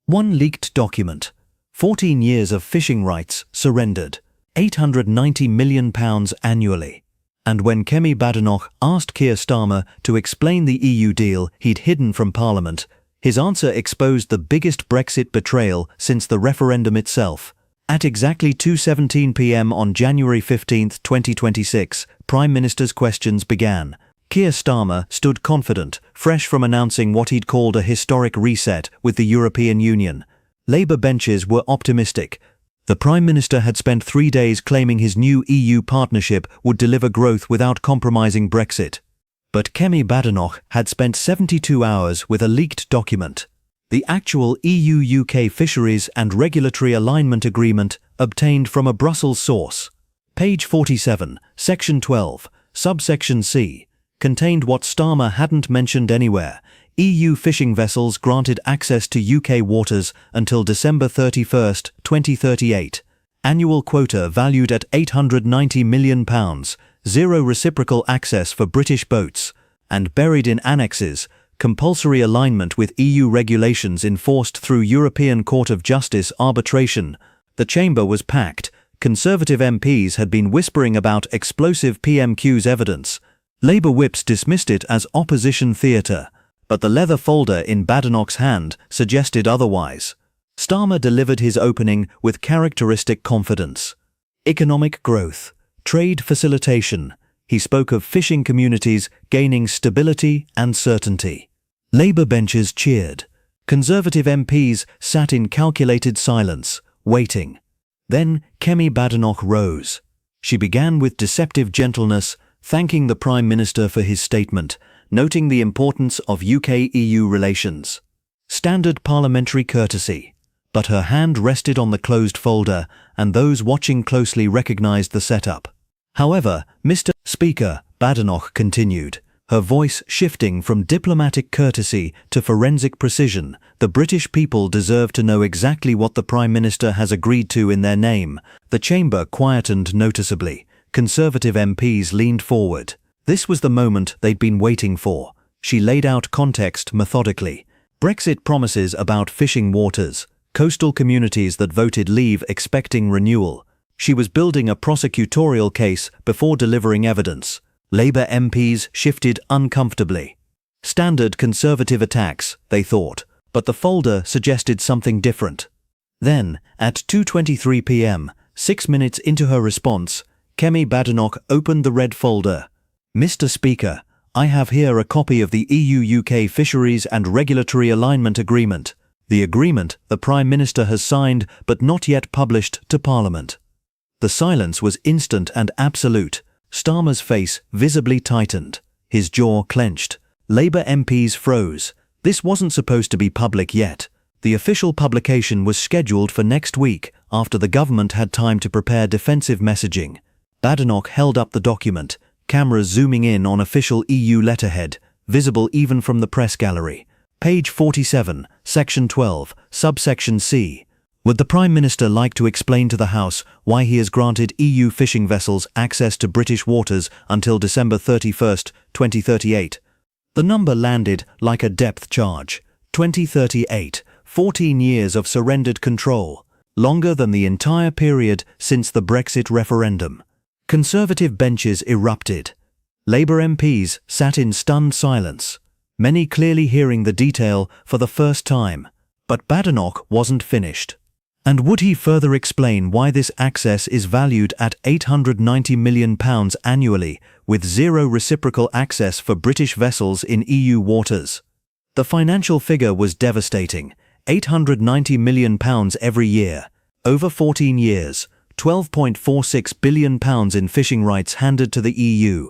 One leaked document. 14 years of fishing rights surrendered. £890 million annually. And when Kemi Badenoch asked Keir Starmer to explain the EU deal he'd hidden from Parliament, his answer exposed the biggest Brexit betrayal since the referendum itself. At exactly 2:17 p.m. on January 15, 2026, Prime Minister's questions began. Keir Starmer stood confident, fresh from announcing what he'd called a historic reset with the European Union. Labour benches were optimistic. The Prime Minister had spent 3 days claiming his new EU partnership would deliver growth without compromising Brexit. But Kemi Badenoch had spent 72 hours with a leaked document. The actual EU-UK Fisheries and Regulatory Alignment Agreement obtained from a Brussels source. Page 47, Section 12, Subsection C, contained what Starmer hadn't mentioned anywhere. EU fishing vessels granted access to UK waters until December 31, 2038. Annual quota valued at £890 million, zero reciprocal access for British boats, and buried in annexes, compulsory alignment with EU regulations enforced through European Court of Justice arbitration. The chamber was packed. Conservative MPs had been whispering about explosive pmqs evidence. Labour whips dismissed it as opposition theatre, but the leather folder in Badenoch's hand suggested otherwise. Starmer delivered his opening with characteristic confidence. Economic growth, trade facilitation. He spoke of fishing communities gaining stability and certainty. Labour benches cheered. Conservative MPs sat in calculated silence, waiting. Then Kemi Badenoch rose. She began with deceptive gentleness, thanking the Prime Minister for his statement, noting the importance of UK-EU relations. Standard parliamentary courtesy. But her hand rested on the closed folder, and those watching closely recognised the setup. However, Mr. Speaker, Badenoch continued, her voice shifting from diplomatic courtesy to forensic precision, the British people deserve to know exactly what the Prime Minister has agreed to in their name. The chamber quietened noticeably. Conservative MPs leaned forward. This was the moment they'd been waiting for. She laid out context methodically. Brexit promises about fishing waters, coastal communities that voted leave expecting renewal. She was building a prosecutorial case before delivering evidence. Labour MPs shifted uncomfortably. Standard Conservative attacks, they thought, but the folder suggested something different. Then, at 2:23 p.m., 6 minutes into her response, Kemi Badenoch opened the red folder. Mr. Speaker, I have here a copy of the EU-UK Fisheries and Regulatory Alignment Agreement. The agreement the Prime Minister has signed but not yet published to Parliament. The silence was instant and absolute. Starmer's face visibly tightened. His jaw clenched. Labour MPs froze. This wasn't supposed to be public yet. The official publication was scheduled for next week, after the government had time to prepare defensive messaging. Badenoch held up the document, cameras zooming in on official EU letterhead, visible even from the press gallery. Page 47, Section 12, Subsection C. Would the Prime Minister like to explain to the House why he has granted EU fishing vessels access to British waters until December 31, 2038? The number landed like a depth charge. 2038, 14 years of surrendered control, longer than the entire period since the Brexit referendum. Conservative benches erupted. Labour MPs sat in stunned silence, many clearly hearing the detail for the first time. But Badenoch wasn't finished. And would he further explain why this access is valued at £890 million annually, with zero reciprocal access for British vessels in EU waters? The financial figure was devastating. £890 million every year. Over 14 years, £12.46 billion in fishing rights handed to the EU.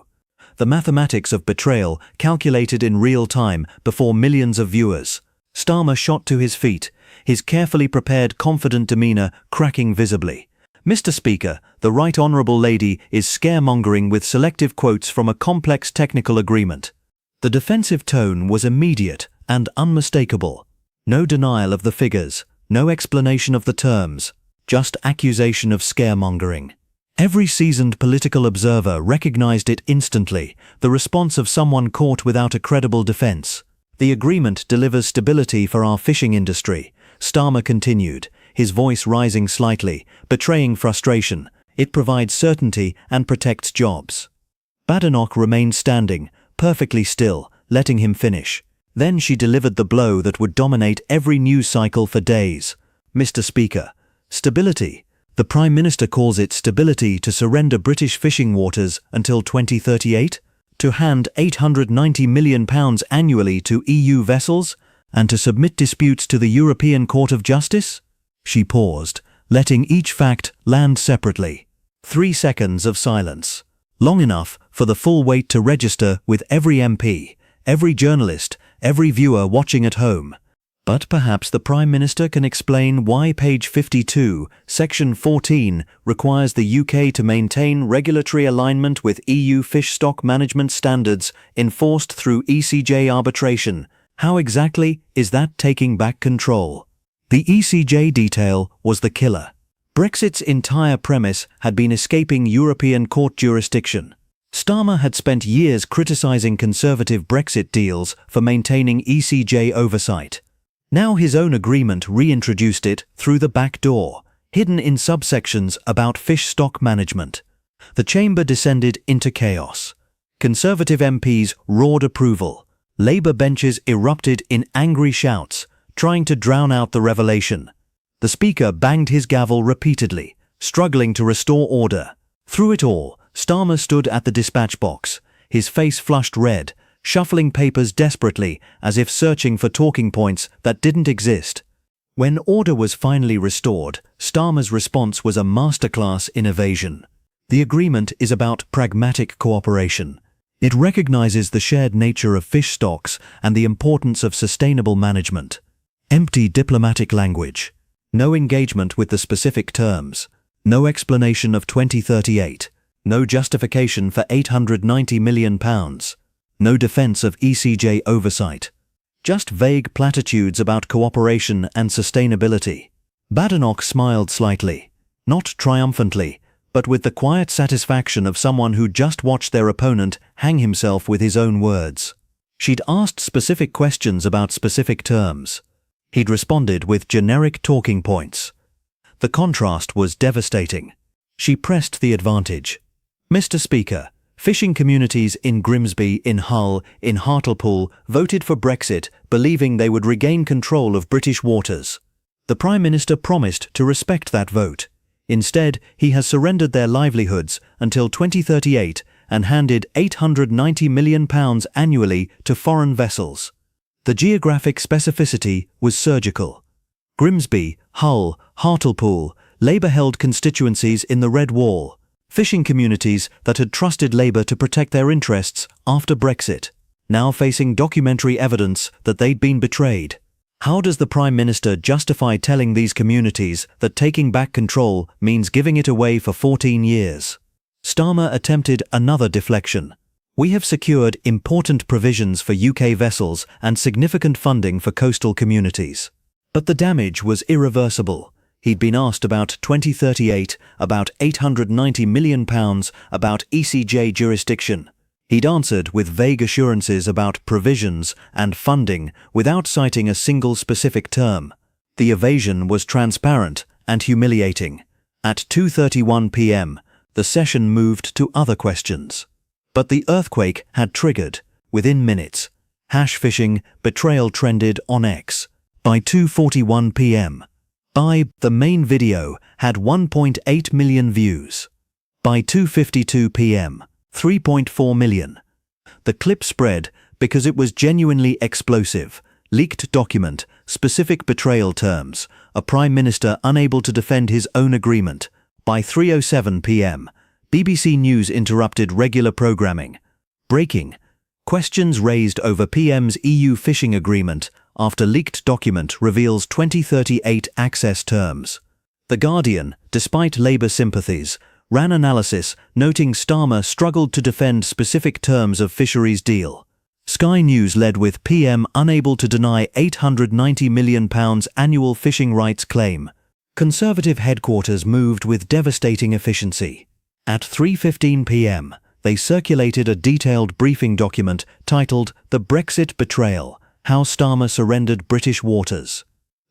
The mathematics of betrayal calculated in real time before millions of viewers. Starmer shot to his feet, his carefully prepared, confident demeanour cracking visibly. Mr. Speaker, the Right Honourable Lady is scaremongering with selective quotes from a complex technical agreement. The defensive tone was immediate and unmistakable. No denial of the figures, no explanation of the terms, just accusation of scaremongering. Every seasoned political observer recognised it instantly, the response of someone caught without a credible defence. The agreement delivers stability for our fishing industry, Starmer continued, his voice rising slightly, betraying frustration. It provides certainty and protects jobs. Badenoch remained standing, perfectly still, letting him finish. Then she delivered the blow that would dominate every news cycle for days. Mr. Speaker, stability. The Prime Minister calls it stability to surrender British fishing waters until 2038, to hand £890 million annually to EU vessels, and to submit disputes to the European Court of Justice? She paused, letting each fact land separately. 3 seconds of silence. Long enough for the full weight to register with every MP, every journalist, every viewer watching at home. But perhaps the Prime Minister can explain why page 52, section 14, requires the UK to maintain regulatory alignment with EU fish stock management standards enforced through ECJ arbitration. How exactly is that taking back control? The ECJ detail was the killer. Brexit's entire premise had been escaping European court jurisdiction. Starmer had spent years criticising Conservative Brexit deals for maintaining ECJ oversight. Now his own agreement reintroduced it through the back door, hidden in subsections about fish stock management. The chamber descended into chaos. Conservative MPs roared approval. Labour benches erupted in angry shouts, trying to drown out the revelation. The Speaker banged his gavel repeatedly, struggling to restore order. Through it all, Starmer stood at the dispatch box, his face flushed red, shuffling papers desperately as if searching for talking points that didn't exist. When order was finally restored, Starmer's response was a masterclass in evasion. The agreement is about pragmatic cooperation. It recognizes the shared nature of fish stocks and the importance of sustainable management. Empty diplomatic language. No engagement with the specific terms. No explanation of 2038. No justification for £890 million. No defense of ECJ oversight. Just vague platitudes about cooperation and sustainability. Badenoch smiled slightly. Not triumphantly, but with the quiet satisfaction of someone who just watched their opponent hang himself with his own words. She'd asked specific questions about specific terms. He'd responded with generic talking points. The contrast was devastating. She pressed the advantage. Mr. Speaker, fishing communities in Grimsby, in Hull, in Hartlepool voted for Brexit, believing they would regain control of British waters. The Prime Minister promised to respect that vote. Instead, he has surrendered their livelihoods until 2038 and handed £890 million annually to foreign vessels. The geographic specificity was surgical. Grimsby, Hull, Hartlepool, Labour-held constituencies in the Red Wall, fishing communities that had trusted Labour to protect their interests after Brexit, now facing documentary evidence that they'd been betrayed. How does the Prime Minister justify telling these communities that taking back control means giving it away for 14 years? Starmer attempted another deflection. We have secured important provisions for UK vessels and significant funding for coastal communities. But the damage was irreversible. He'd been asked about 2038, about £890 million, about ECJ jurisdiction. He'd answered with vague assurances about provisions and funding without citing a single specific term. The evasion was transparent and humiliating. At 2:31 p.m., the session moved to other questions. But the earthquake had triggered. Within minutes, hash fishing betrayal trended on X. By 2:41 p.m. The main video had 1.8 million views. By 2:52 p.m., 3.4 million. The clip spread because it was genuinely explosive. Leaked document, specific betrayal terms, a Prime Minister unable to defend his own agreement. By 3:07 p.m., BBC News interrupted regular programming. Breaking. Questions raised over PM's EU fishing agreement after leaked document reveals 2038 access terms. The Guardian, despite Labour sympathies, ran analysis noting Starmer struggled to defend specific terms of fisheries deal. Sky News led with PM unable to deny £890 million annual fishing rights claim. Conservative headquarters moved with devastating efficiency. At 3:15 p.m., they circulated a detailed briefing document titled The Brexit Betrayal, How Starmer Surrendered British Waters.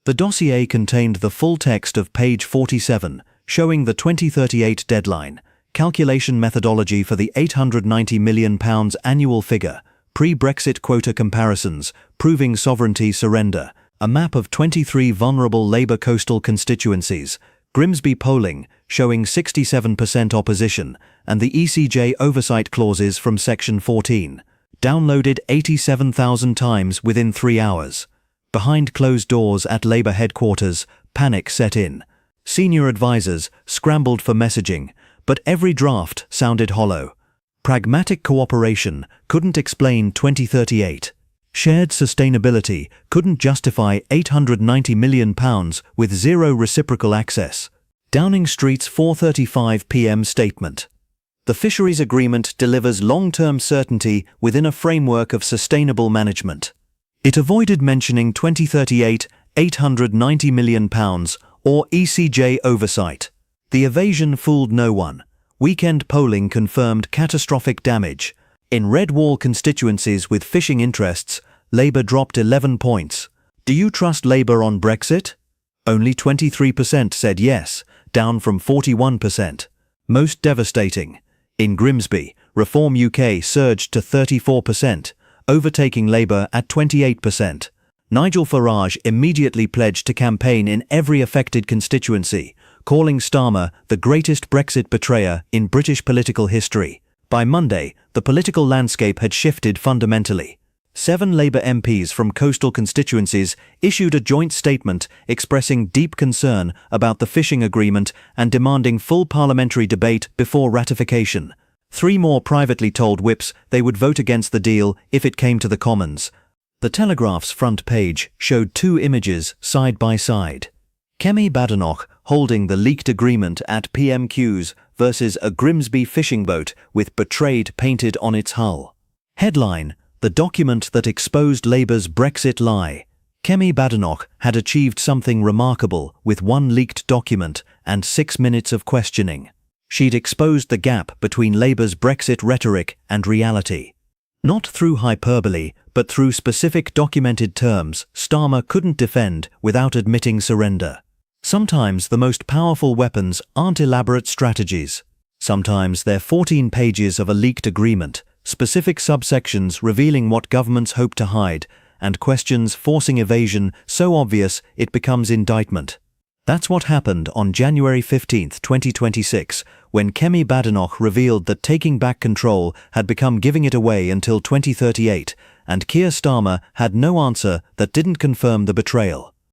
The dossier contained the full text of page 47, showing the 2038 deadline, calculation methodology for the £890 million annual figure, pre-Brexit quota comparisons, proving sovereignty surrender, a map of 23 vulnerable Labour coastal constituencies, Grimsby polling, showing 67% opposition, and the ECJ oversight clauses from Section 14. Downloaded 87,000 times within 3 hours. Behind closed doors at Labour headquarters, panic set in. Senior advisors scrambled for messaging, but every draft sounded hollow. Pragmatic cooperation couldn't explain 2038. Shared sustainability couldn't justify £890 million with zero reciprocal access. Downing Street's 4:35 p.m. statement. The fisheries agreement delivers long-term certainty within a framework of sustainable management. It avoided mentioning 2038, £890 million, or ECJ oversight. The evasion fooled no one. Weekend polling confirmed catastrophic damage. In red wall constituencies with fishing interests, Labour dropped 11 points. Do you trust Labour on Brexit? Only 23% said yes, down from 41%. Most devastating. In Grimsby, Reform UK surged to 34%, overtaking Labour at 28%. Nigel Farage immediately pledged to campaign in every affected constituency, calling Starmer the greatest Brexit betrayer in British political history. By Monday, the political landscape had shifted fundamentally. 7 Labour MPs from coastal constituencies issued a joint statement expressing deep concern about the fishing agreement and demanding full parliamentary debate before ratification. 3 more privately told whips they would vote against the deal if it came to the Commons. The Telegraph's front page showed 2 images side by side. Kemi Badenoch holding the leaked agreement at pmqs versus a Grimsby fishing boat with betrayed painted on its hull. Headline: the document that exposed Labour's Brexit lie. Kemi Badenoch had achieved something remarkable with 1 leaked document and 6 minutes of questioning. She'd exposed the gap between Labour's Brexit rhetoric and reality. Not through hyperbole, but through specific documented terms Starmer couldn't defend without admitting surrender. Sometimes the most powerful weapons aren't elaborate strategies. Sometimes they're 14 pages of a leaked agreement, specific subsections revealing what governments hope to hide, and questions forcing evasion so obvious it becomes indictment. That's what happened on January 15, 2026, when Kemi Badenoch revealed that taking back control had become giving it away until 2038, and Keir Starmer had no answer that didn't confirm the betrayal.